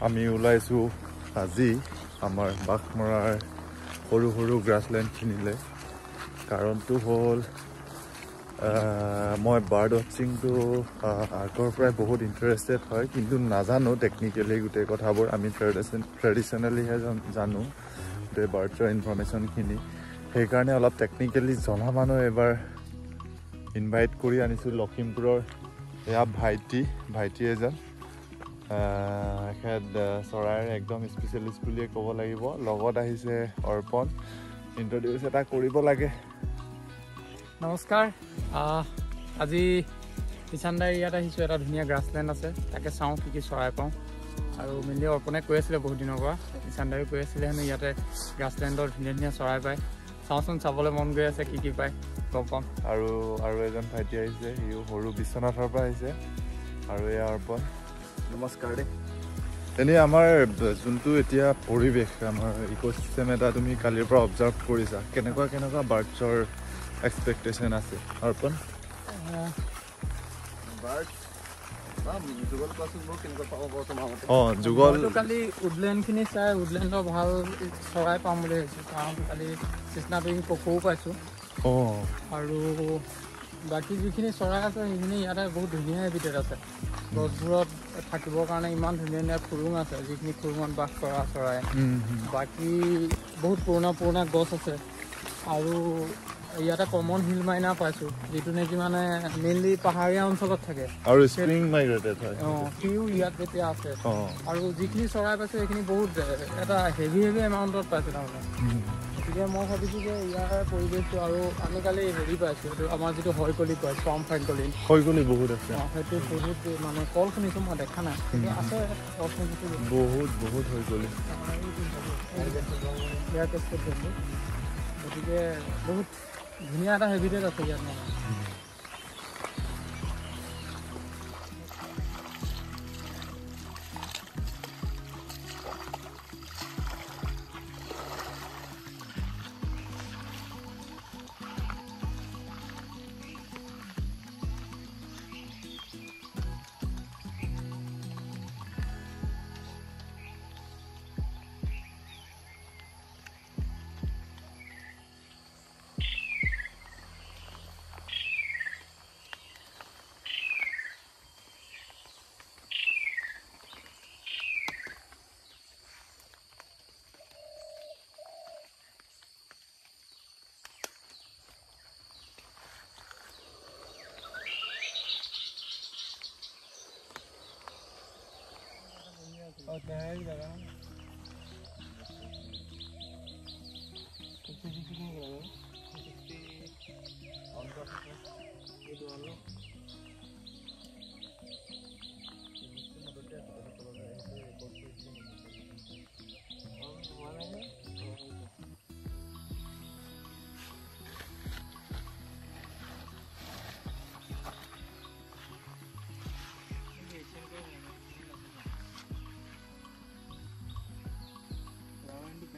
আমি ওলাইছোঁ আজি আমাৰ বাঘমৰাৰ সৰু সৰু গ্ৰাছলেণ্ডখিনিলৈ। কাৰণটো হ'ল মই বাৰ্ড ৱাচিংটো আগৰ পৰাই বহুত ইণ্টাৰেষ্টেড হয়, কিন্তু নাজানো টেকনিকেলি গোটেই কথাবোৰ। আমি ট্ৰেডিশ্যনেলিহে জানো গোটেই বাৰ্ডছৰ ইনফৰ্মেশ্যনখিনি। সেইকাৰণে অলপ টেকনিকেলি জনা মানুহ এবাৰ ইনভাইট কৰি আনিছোঁ লখিমপুৰৰ। এয়া ভাইটি এজন, এখেত চৰাইৰ একদম স্পেচিয়েলিষ্ট বুলিয়ে ক'ব লাগিব। লগত আহিছে অৰ্পণ, ইণ্ট্ৰডিউচ এটা কৰিব লাগে। নমস্কাৰ, আজি কিষানদাৰ ইয়াত আহিছোঁ। এটা ধুনীয়া গ্ৰাছলেণ্ড আছে, তাকে চাওঁ কি কি চৰাই পাওঁ। আৰু মেইনলি অৰ্পণে কৈ আছিলে বহুত দিনৰ পৰা, কিষানদাৰেও কৈ আছিলে হেনো ইয়াতে গ্ৰাছলেণ্ডৰ ধুনীয়া ধুনীয়া চৰাই পায়। চাওঁচোন, চাবলৈ মন গৈ আছে কি কি পায়, গম পাম। আৰু এজন ভাইটি আহিছে, সিও সৰু বিশ্বনাথৰ পৰা আহিছে। আৰু এয়া অৰ্পণ, নমস্কাৰ দেই। এনেই আমাৰ যোনটো এতিয়া পৰিৱেশ, আমাৰ ইক'চিষ্টেম এটা তুমি কালিৰ পৰা অবজাৰ্ভ কৰিছা, কেনেকুৱা বাৰ্ডছৰ এক্সপেক্টেশ্যন আছে অৰ্পণ? কালি উডলেণ্ডখিনি চাই উডলেণ্ডৰ ভাল চৰাই পাম বুলি ভাবিছোঁ, কাৰণ কালি কৃষ্ণাটুং ককৌও পাইছোঁ। আৰু বাকী যিখিনি চৰাই আছে সেইখিনি ইয়াতে বহুত ধুনীয়া হেবিটেট আছে। গছবোৰত থাকিবৰ কাৰণে ইমান ধুনীয়া ধুনীয়া খুৰুং আছে, যিখিনি খুৰুঙত বাস কৰা চৰাই। বাকী বহুত পুৰণা গছ আছে। আৰু ইয়াতে কমন হিল মাইনা পাইছোঁ, যিটো নেকি মানে মেইনলি পাহাৰীয়া অঞ্চলত থাকে আৰু স্প্ৰিং মাইগ্ৰেটেড হয়। সিও ইয়াত যেতিয়া আছে। আৰু যিখিনি চৰাই পাইছোঁ সেইখিনি বহুত এটা হেভি এমাউণ্টত পাইছোঁ তাৰমানে। গতিকে মই ভাবিছোঁ যে ইয়াৰ পৰিৱেশটো, আৰু আমি কালি হেৰি পাইছোঁ, এইটো আমাৰ যিটো হয়কলি কয়, চম ফ্ৰাইকলি বহুত আছে। সেইটো বহুত মানে কল শুনিছোঁ, মই দেখা নাই, কিন্তু আছে কল শুনিছোঁ বহুত হয়কলি। গতিকে বহুত ধুনীয়া এটা হেবিটেট আছে ইয়াত মানে।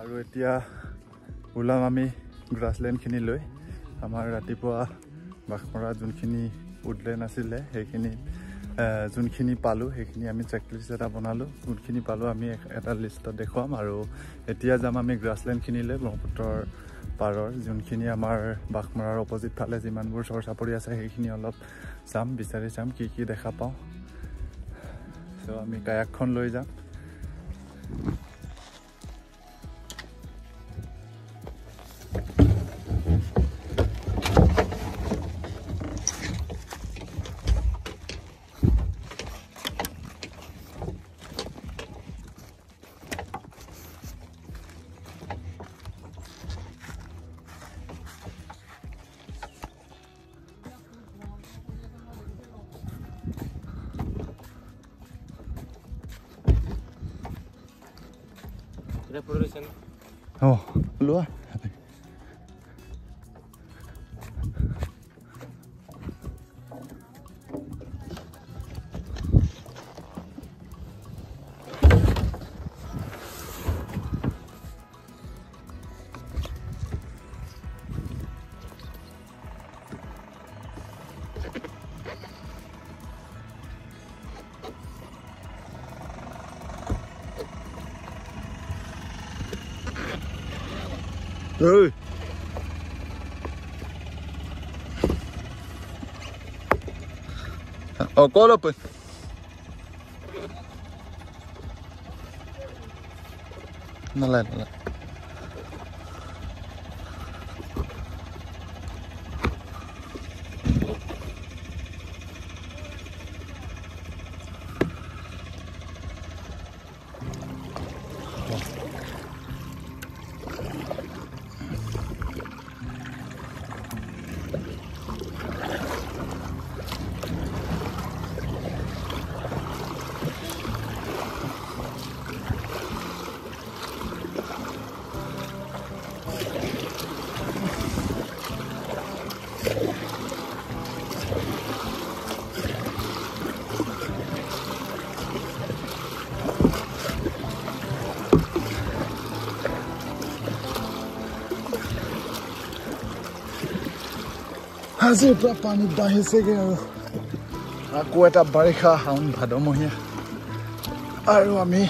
আৰু এতিয়া ওলাম আমি গ্ৰাছলেণ্ডখিনিলৈ। আমাৰ ৰাতিপুৱা বাঘমৰা যোনখিনি উডলেণ্ড আছিলে, সেইখিনি যোনখিনি পালোঁ সেইখিনি আমি চেকলিষ্ট এটা বনালোঁ। যোনখিনি পালোঁ আমি এটা লিষ্টত দেখুৱাম। আৰু এতিয়া যাম আমি গ্ৰাছলেণ্ডখিনিলৈ, ব্ৰহ্মপুত্ৰৰ পাৰৰ যোনখিনি আমাৰ বাঘমৰাৰ অপজিট ফালে যিমানবোৰ চৰ চাপৰি আছে সেইখিনি অলপ বিচাৰি চাম কি কি দেখা পাওঁ। চ' আমি কায়াকখন লৈ যাম। লোৱা Ơi. Có đâu bên. Nó lại. আজিৰ পৰা পানীত বাঢ়িছেগৈ আৰু আকৌ এটা বাৰিষা শাওণ ভাদমহীয়া আৰু আমি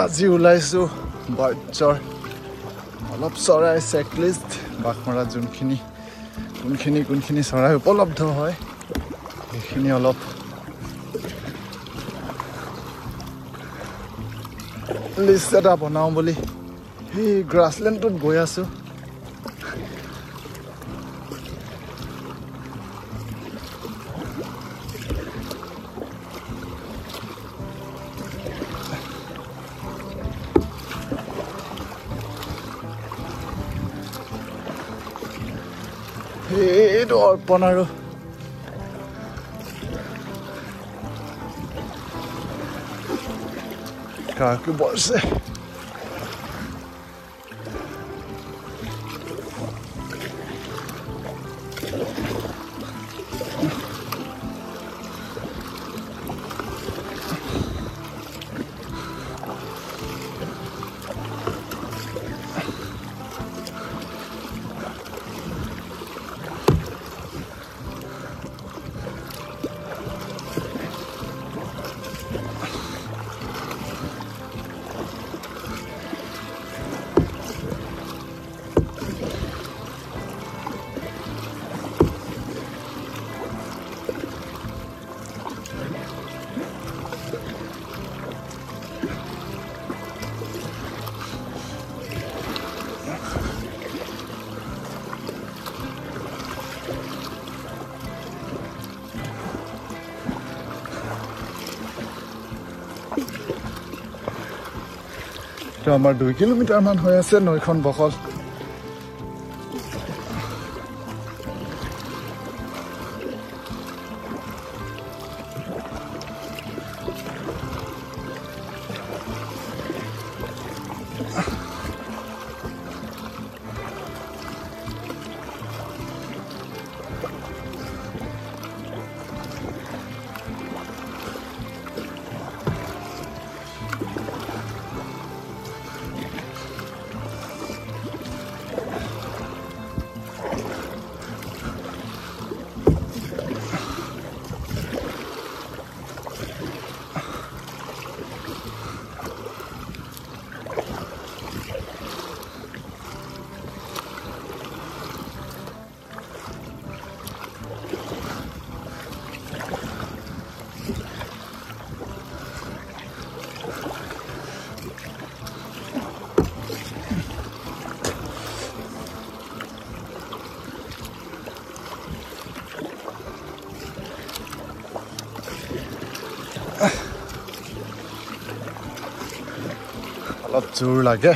আজি ওলাইছোঁ বাৰ্ডছৰ অলপ চৰাই চেকলিষ্ট বাঘমৰা কোনখিনি চৰাই উপলব্ধ হয় সেইখিনি অলপ লিষ্ট এটা বনাওঁ বুলি সেই গ্ৰাছলেণ্ডটোত গৈ আছোঁ এইটো অৰ্পণ আৰু কাকু বলছে তো আমাৰ 2 কিলোমিটাৰ মান হৈ আছে নৈখন বহল অলপ জোৰ লাগে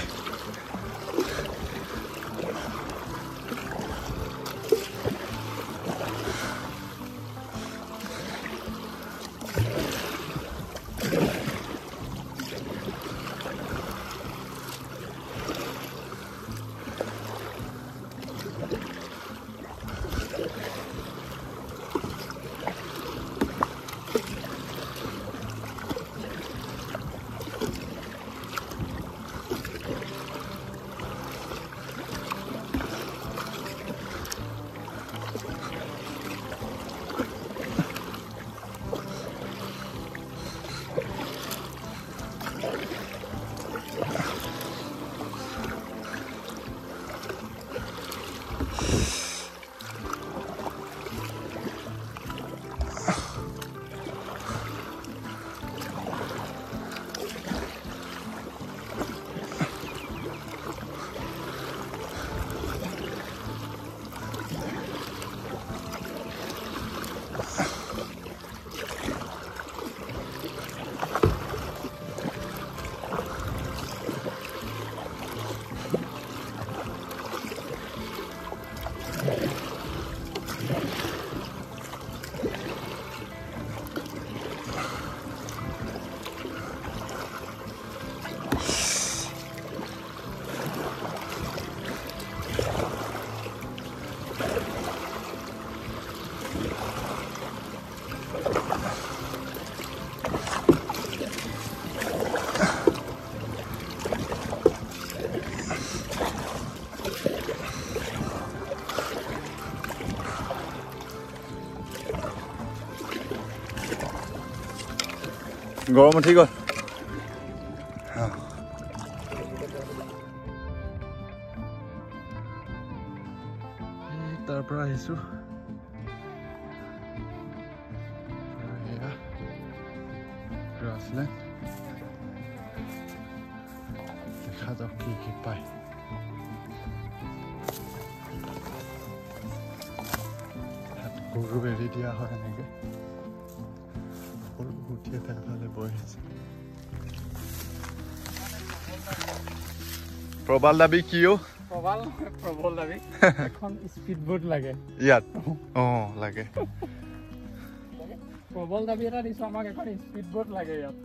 গৰম উঠি গ'ল তাৰ পৰা আহিছো গ্ৰাছলেণ্ড দেখা যাওক কি পায় গৰু এৰি দিয়া হয় এনেকে সকলো উঠি এফালে বৈ আহিছে প্ৰবাল দাবী কিয় প্ৰবল দাবী এখন স্পীড বোট লাগে ইয়াত লাগে প্ৰবল দাবী এটা দিছো আমাক এখন স্পীড বোট লাগে ইয়াত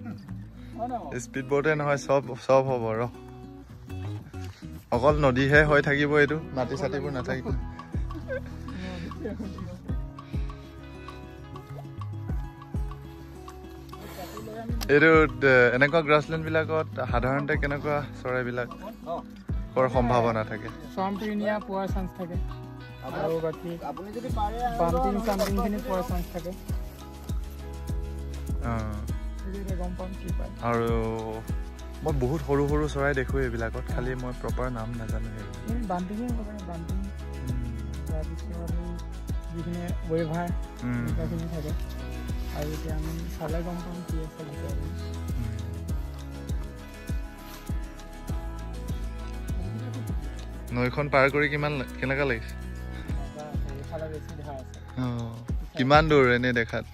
স্পীড বোটে নহয় চব হ'ব ৰ অকল নদীহে হৈ থাকিব এইটো মাটি চাটিবোৰ নাথাকিব এইটো এনেকুৱা গ্ৰাছলেণ্ড বিলাকত সাধাৰণতে কেনেকুৱা চৰাইবিলাক কৰ সম্ভাৱনা থাকে চম্পিনিয়া পোৱাৰ চান্স থাকে আৰু বাকী আপুনি যদি পাৰে বাম্পিং চাম্পিংখিনি পোৱাৰ চান্স থাকে গম পাম কি পায় আৰু মই বহুত সৰু সৰু চৰাই দেখোঁ এইবিলাকত খালি মই প্ৰপাৰ নাম নাজানো বাম্পিঙে বাম্পিং তাৰপিছত যিখিনি ৱেভাৰ সেইখিনি থাকে আৰু এতিয়া আমি চালে গম পাম কি আছে ভিতৰত নৈখন পাৰ কৰি কেনেকুৱা লাগিছে কিমান দূৰ এনে দেখাত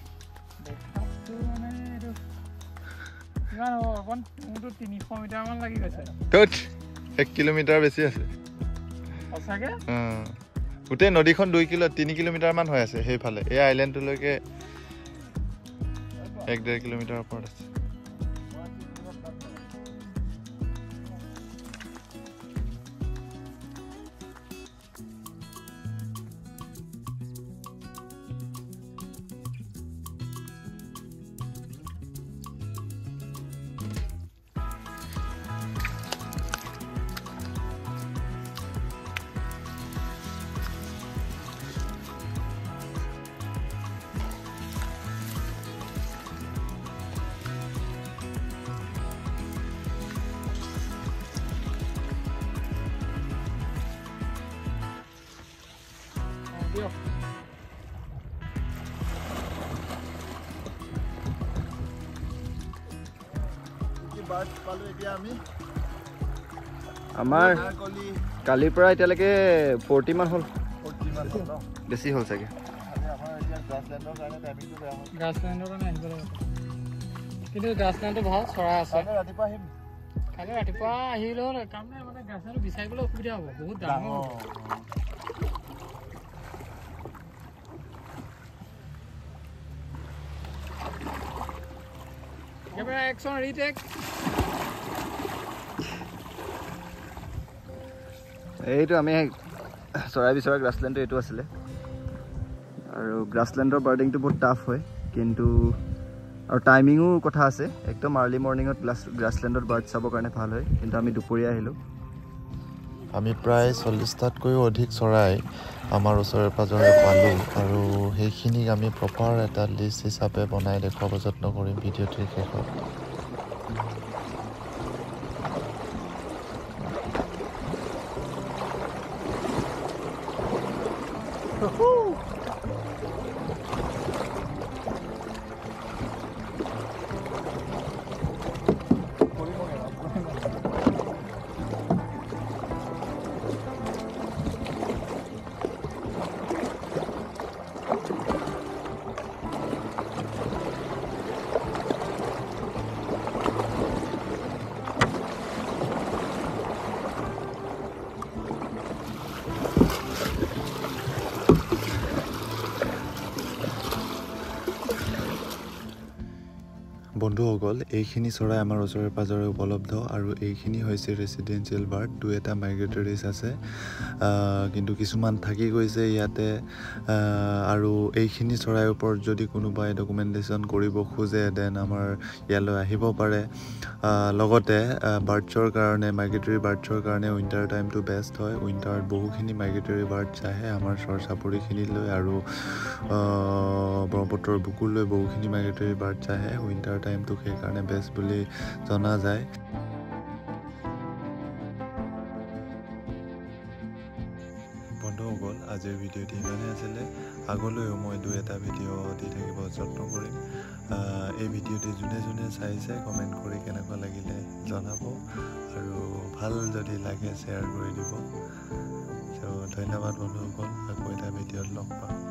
1 কিলোমিটাৰ বেছি আছে গোটেই নদীখন 3 কিলোমিটাৰ মান হৈ আছে সেইফালে এই আইলেণ্ডটোলৈকে 1-1.5 কিলোমিটাৰ ওপৰত আছে আমাৰ কালিৰ পৰা এতিয়ালৈকে 40 মান হ'ল বেছি হ'ল চাগে কিন্তু গ্ৰাছলেণ্ডটো ভাল চৰাই আছে কালি ৰাতিপুৱা আহিলেও কাম নাই মানে গ্ৰাছলেণ্ডটো বিচাৰিবলৈ অসুবিধা হ'ব বহুত ডাঙৰ Action retake. এইটো আমি চৰাই বিচৰা গ্ৰাছলেণ্ডটো এইটো আছিলে আৰু গ্ৰাছলেণ্ডৰ বাৰ্ডিংটো বহুত টাফ হয় কিন্তু আৰু টাইমিঙো কথা আছে একদম আৰ্লি মৰ্নিঙত গ্ৰাছলেণ্ডত বাৰ্ড চাবৰ কাৰণে ভাল হয় কিন্তু আমি দুপৰীয়া আহিলোঁ আমি প্ৰায় 40টাতকৈও অধিক চৰাই আমাৰ ওচৰে পাজৰে পালোঁ আৰু সেইখিনিক আমি প্ৰপাৰ এটা লিষ্ট হিচাপে বনাই দেখুৱাব যত্ন কৰিম ভিডিঅ'টিৰ শেষত বন্ধুসকল এইখিনি চৰাই আমাৰ ওচৰে পাজৰে উপলব্ধ আৰু এইখিনি হৈছে ৰেচিডেঞ্চিয়েল বাৰ্ড 2-এটা মাইগ্ৰেটৰিজ আছে কিন্তু কিছুমান থাকি গৈছে ইয়াতে আৰু এইখিনি চৰাইৰ ওপৰত যদি কোনোবাই ডকুমেণ্টেশ্যন কৰিব খোজে দেন আমাৰ ইয়ালৈ আহিব পাৰে লগতে বাৰ্ডছৰ কাৰণে মাইগ্ৰেটৰী বাৰ্ডছৰ কাৰণে উইণ্টাৰ টাইমটো বেষ্ট হয় উইণ্টাৰত বহুখিনি মাইগ্ৰেটৰী বাৰ্ডছ আহে আমাৰ চৰচাপৰিখিনিলৈ আৰু ব্ৰহ্মপুত্ৰৰ বুকুলৈ বহুখিনি মাইগ্ৰেটৰী বাৰ্ডছ আহে উইণ্টাৰ টাইমটো সেইকাৰণে বেষ্ট বুলি জনা যায় বন্ধুসকল আজিৰ ভিডিঅ'টি ইমানেই আছিলে আগলৈও মই 2-এটা ভিডিঅ' দি থাকিব যত্ন কৰিম এই ভিডিঅ'টি যোনে যোনে চাইছে কমেণ্ট কৰি কেনেকুৱা লাগিলে জনাব আৰু ভাল যদি লাগে শ্বেয়াৰ কৰি দিব চ' ধন্যবাদ বন্ধুসকল আকৌ এটা ভিডিঅ'ত লগ পাম